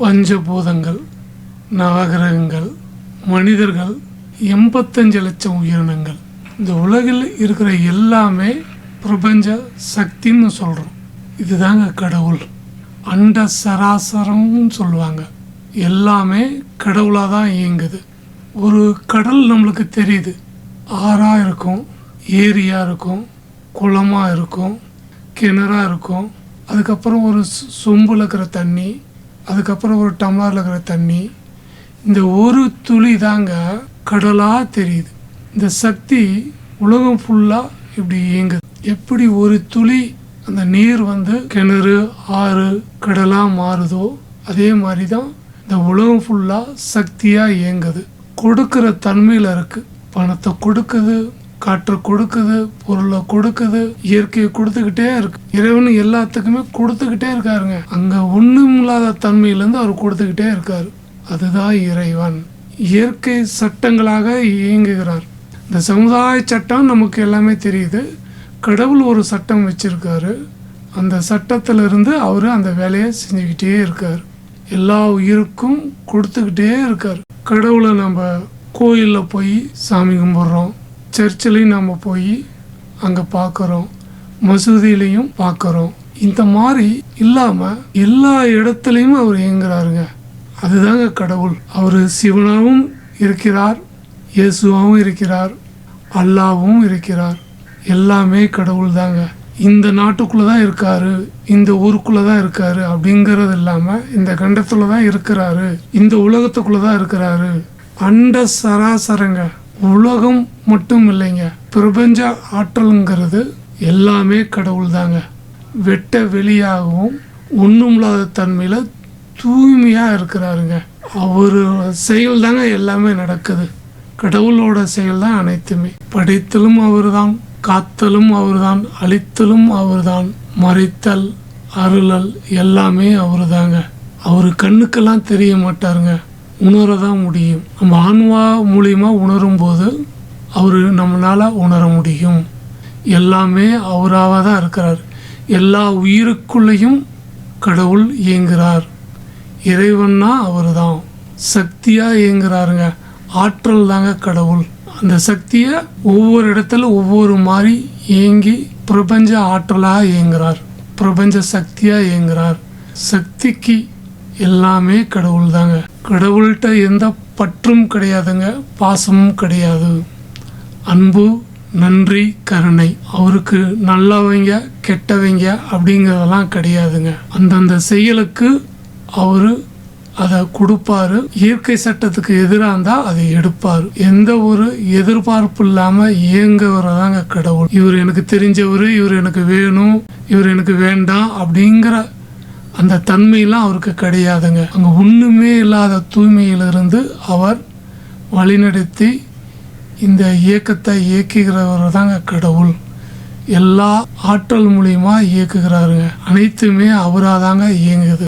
பஞ்சபூதங்கள், நவகிரகங்கள், மனிதர்கள், 85 லட்சம் உயிரினங்கள். இந்த உலகில் இருக்கிற எல்லாமே பிரபஞ்ச சக்தின்னு சொல்கிறோம். இதுதாங்க கடவுள். அண்ட சராசரம்னு சொல்லுவாங்க. எல்லாமே கடவுளாக தான் இயங்குது. ஒரு கடல் நம்மளுக்கு தெரியுது. ஆறாக இருக்கும், ஏரியாக இருக்கும், குளமாக இருக்கும், கிணறாக இருக்கும். அதுக்கப்புறம் ஒரு சொம்பில் இருக்கிற தண்ணி, அதுக்கப்புறம் ஒரு டம்ளரில் இருக்கிற தண்ணி. இந்த ஒரு துளி தாங்க கடலாக தெரியுது. இந்த சக்தி உலகம் ஃபுல்லாக இப்படி இயங்குது. எப்படி ஒரு துளி அந்த நீர் கிணறு, ஆறு, கடலாக மாறுதோ அதே மாதிரி தான் இந்த உலகம் ஃபுல்லாக சக்தியாக இயங்குது. கொடுக்குற தன்மையில் இருக்குது. பணத்தை கொடுக்குது, காற்றை கொடுக்குது, பொருளை கொடுக்குது, இயற்கையை கொடுத்துக்கிட்டே இருக்கு. இறைவன் எல்லாத்துக்குமே கொடுத்துக்கிட்டே இருக்காருங்க. அங்கே ஒன்றும் இல்லாத தன்மையிலேருந்து அவர் கொடுத்துக்கிட்டே இருக்காரு. அதுதான் இறைவன். இயற்கை சட்டங்களாக இயங்குகிறார். இந்த சமுதாய சட்டம் நமக்கு எல்லாமே தெரியுது. கடவுள் ஒரு சட்டம் வச்சிருக்காரு. அந்த சட்டத்திலிருந்து அவர் அந்த வேலையை செஞ்சுக்கிட்டே இருக்கார். எல்லா உயிருக்கும் கொடுத்துக்கிட்டே இருக்கார். கடவுளை நம்ம கோயிலில் போய் சாமி கும்பிட்றோம், சர்ச்சிலையும் நம்ம போய் அங்கே பார்க்குறோம், மசூதியிலையும் பார்க்குறோம். இந்த மாதிரி இல்லாமல் எல்லா இடத்துலையும் அவர் இயங்குறாருங்க. அதுதாங்க கடவுள். அவர் சிவனாகவும் இருக்கிறார், இயேசுவாகவும் இருக்கிறார், அல்லாவும் இருக்கிறார். எல்லாமே கடவுள் தாங்க. இந்த நாட்டுக்குள்ளே தான் இருக்காரு, இந்த ஊருக்குள்ளே தான் இருக்காரு அப்படிங்கிறது இல்லாமல் இந்த கண்டத்தில் தான் இருக்கிறாரு, இந்த உலகத்துக்குள்ளே தான் இருக்கிறாரு. அண்ட சராசரங்க. உலகம் மட்டும் இல்லைங்க, பிரபஞ்ச ஆற்றலுங்கிறது எல்லாமே கடவுள் தாங்க. வெட்ட வெளியாகவும் ஒன்றும் இல்லாத தன்மையில் தூய்மையாக இருக்கிறாருங்க. அவர் செயல் தாங்க எல்லாமே நடக்குது. கடவுளோட செயல் தான் அனைத்துமே. படைத்தலும் அவர் தான், காத்தலும் அவர் தான், அழித்தலும் அவர் தான், மறைத்தல், அருளல் எல்லாமே அவர் தாங்க. அவர் கண்ணுக்கெல்லாம் தெரிய மாட்டாருங்க, உணர தான் முடியும். நம்ம ஆன்மா மூலியமாக உணரும் போது அவர் நம்மளால் உணர முடியும். எல்லாமே அவராக தான் இருக்கிறார். எல்லா உயிருக்குள்ளேயும் கடவுள் இயங்குகிறார். இறைவன்னா அவர் தான் சக்தியாக இயங்குறாருங்க. ஆற்றல் தாங்க கடவுள். அந்த சக்தியை ஒவ்வொரு இடத்துல ஒவ்வொரு மாதிரி இயங்கி பிரபஞ்ச ஆற்றலாக இயங்குறார், பிரபஞ்ச சக்தியாக இயங்குறார். சக்திக்கு எல்லாமே கடவுள் தாங்க. கடவுள்கிட்ட எந்த பற்றும் கிடையாதுங்க, பாசமும் கிடையாது. அன்பு, நன்றி, கருணை. அவருக்கு நல்லவங்க கெட்டவங்க அப்படிங்கிறதெல்லாம் கிடையாதுங்க. அந்தந்த செயலுக்கு அவர் அதை கொடுப்பாரு. இயற்கை சட்டத்துக்கு எதிராக இருந்தால் அதை எடுப்பார். எந்த ஒரு எதிர்பார்ப்பு இல்லாமல் இயங்குறதாங்க கடவுள். இவர் எனக்கு தெரிஞ்சவர், இவர் எனக்கு வேணும், இவர் எனக்கு வேண்டாம் அப்படிங்கிற அந்த தன்மையெல்லாம் அவருக்கு கிடையாதுங்க. அங்கே ஒன்றுமே இல்லாத தூய்மையிலிருந்து அவர் வழிநடத்தி இந்த இயக்கத்தை இயக்குகிறவர் தாங்க கடவுள். எல்லா ஆற்றல் மூலியமாக இயக்குகிறாருங்க. அனைத்துமே அவராக தாங்க இயங்குது.